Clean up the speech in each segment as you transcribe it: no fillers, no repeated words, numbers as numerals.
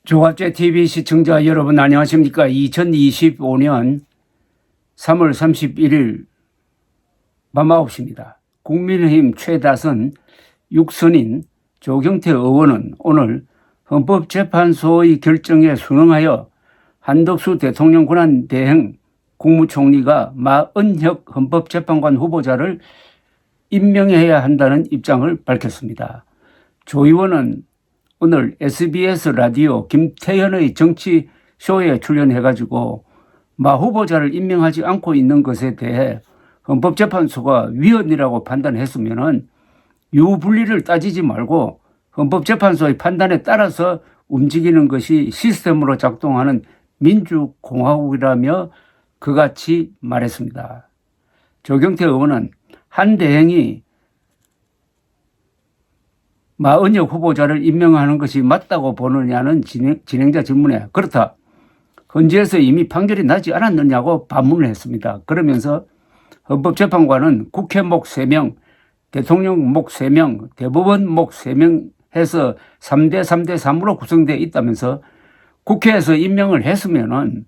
조갑제 TV 시청자 여러분 안녕하십니까? 2025년 3월 31일 밤 9시입니다. 국민의힘 최다선 6선인 조경태 의원은 오늘 헌법재판소의 결정에 순응하여 한덕수 대통령 권한 대행 국무총리가 마은혁 헌법재판관 후보자를 임명해야 한다는 입장을 밝혔습니다. 조 의원은 오늘 SBS 라디오 김태현의 정치쇼에 출연해가지고 마 후보자를 임명하지 않고 있는 것에 대해 헌법재판소가 위헌이라고 판단했으면은 유불리를 따지지 말고 헌법재판소의 판단에 따라서 움직이는 것이 시스템으로 작동하는 민주공화국이라며 그같이 말했습니다. 조경태 의원은 한 대행이 마은혁 후보자를 임명하는 것이 맞다고 보느냐는 진행자 질문에 그렇다. 헌재에서 이미 판결이 나지 않았느냐고 반문을 했습니다. 그러면서 헌법재판관은 국회 목 3명, 대통령 목 3명, 대법원 목 3명 해서 3대 3대 3으로 구성되어 있다면서 국회에서 임명을 했으면은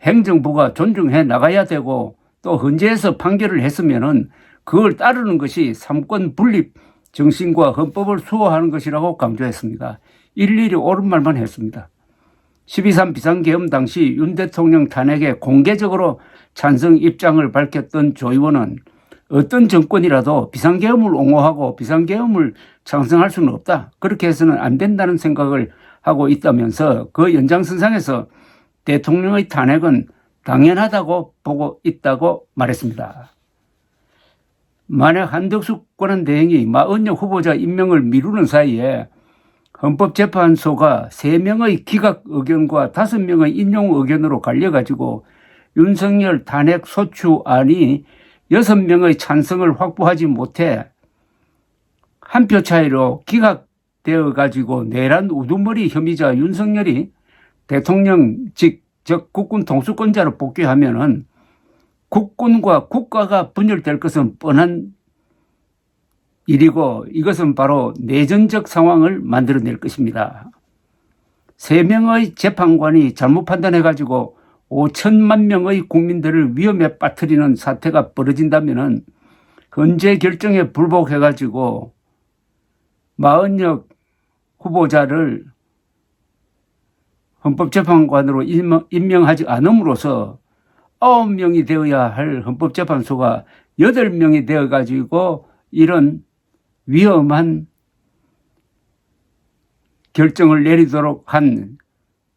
행정부가 존중해 나가야 되고 또 헌재에서 판결을 했으면은 그걸 따르는 것이 삼권 분립 정신과 헌법을 수호하는 것이라고 강조했습니다. 일일이 옳은 말만 했습니다. 12.3 비상계엄 당시 윤 대통령 탄핵에 공개적으로 찬성 입장을 밝혔던 조 의원은 어떤 정권이라도 비상계엄을 옹호하고 비상계엄을 찬성할 수는 없다. 그렇게 해서는 안 된다는 생각을 하고 있다면서 그 연장선상에서 대통령의 탄핵은 당연하다고 보고 있다고 말했습니다. 만약 한덕수 권한 대행이 마은혁 후보자 임명을 미루는 사이에 헌법재판소가 3명의 기각 의견과 5명의 인용 의견으로 갈려가지고 윤석열 탄핵 소추안이 6명의 찬성을 확보하지 못해 한 표 차이로 기각되어 가지고 내란 우두머리 혐의자 윤석열이 대통령직 즉 국군 통수권자로 복귀하면은 국군과 국가가 분열될 것은 뻔한 일이고 이것은 바로 내전적 상황을 만들어낼 것입니다. 3명의 재판관이 잘못 판단해가지고 5천만 명의 국민들을 위험에 빠뜨리는 사태가 벌어진다면 헌재 결정에 불복해가지고 마은혁 후보자를 헌법재판관으로 임명하지 않음으로써 9명이 되어야 할 헌법재판소가 8명이 되어가지고 이런 위험한 결정을 내리도록 한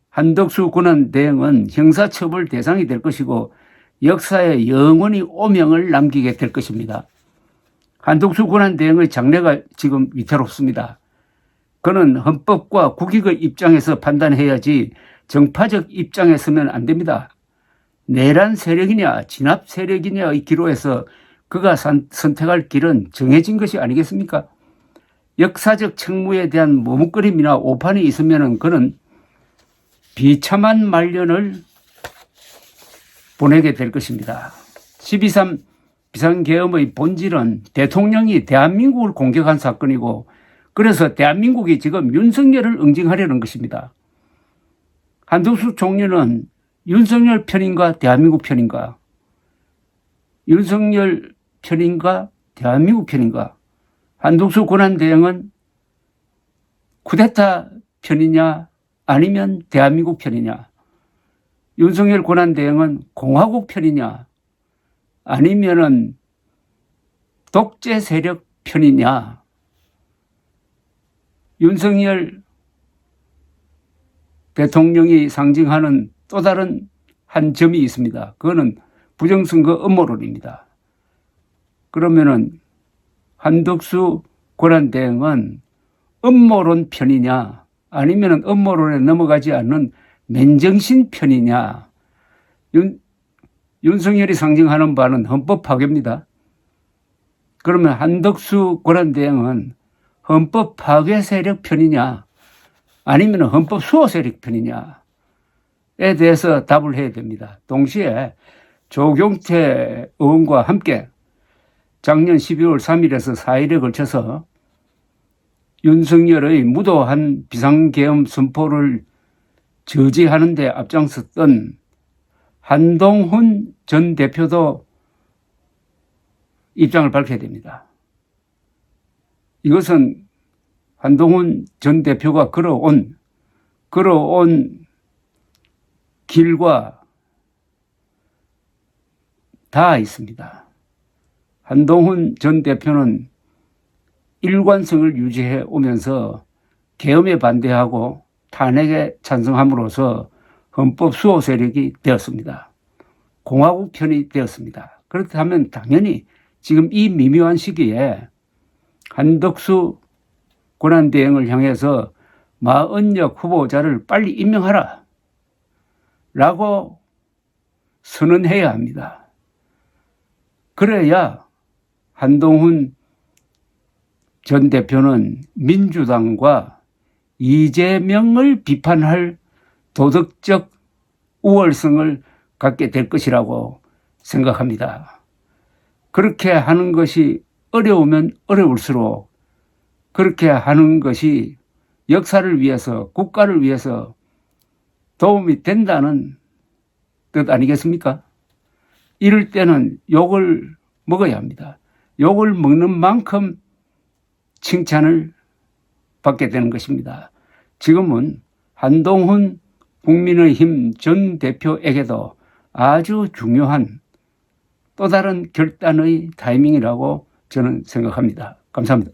한덕수 권한 대행은 형사처벌 대상이 될 것이고 역사에 영원히 오명을 남기게 될 것입니다. 한덕수 권한 대행의 장래가 지금 위태롭습니다. 그는 헌법과 국익의 입장에서 판단해야지 정파적 입장에 서면 안 됩니다. 내란 세력이냐 진압 세력이냐의 기로에서 그가 선택할 길은 정해진 것이 아니겠습니까? 역사적 책무에 대한 머뭇거림이나 오판이 있으면 그는 비참한 말년을 보내게 될 것입니다. 12.3 비상계엄의 본질은 대통령이 대한민국을 공격한 사건이고 그래서 대한민국이 지금 윤석열을 응징하려는 것입니다. 한덕수 총리는 윤석열 편인가 대한민국 편인가? 윤석열 편인가 대한민국 편인가? 한덕수 권한 대행은 쿠데타 편이냐 아니면 대한민국 편이냐? 윤석열 권한 대행은 공화국 편이냐 아니면은 독재 세력 편이냐? 윤석열 대통령이 상징하는 또 다른 한 점이 있습니다. 그거는 부정선거 음모론입니다. 그러면은 한덕수 권한 대행은 음모론 편이냐 아니면 음모론에 넘어가지 않는 맨정신 편이냐. 윤석열이 상징하는 바는 헌법 파괴입니다. 그러면 한덕수 권한 대행은 헌법 파괴 세력 편이냐 아니면 헌법 수호 세력 편이냐 에 대해서 답을 해야 됩니다. 동시에 조경태 의원과 함께 작년 12월 3일에서 4일에 걸쳐서 윤석열의 무도한 비상계엄 선포를 저지하는 데 앞장섰던 한동훈 전 대표도 입장을 밝혀야 됩니다. 이것은 한동훈 전 대표가 걸어온 길과 다 있습니다. 한동훈 전 대표는 일관성을 유지해 오면서 계엄에 반대하고 탄핵에 찬성함으로써 헌법 수호 세력이 되었습니다. 공화국 편이 되었습니다. 그렇다면 당연히 지금 이 미묘한 시기에 한덕수 권한대행을 향해서 마은혁 후보자를 빨리 임명하라 라고 선언해야 합니다. 그래야 한동훈 전 대표는 민주당과 이재명을 비판할 도덕적 우월성을 갖게 될 것이라고 생각합니다. 그렇게 하는 것이 어려우면 어려울수록 그렇게 하는 것이 역사를 위해서, 국가를 위해서 도움이 된다는 뜻 아니겠습니까? 이럴 때는 욕을 먹어야 합니다. 욕을 먹는 만큼 칭찬을 받게 되는 것입니다. 지금은 한동훈 국민의힘 전 대표에게도 아주 중요한 또 다른 결단의 타이밍이라고 저는 생각합니다. 감사합니다.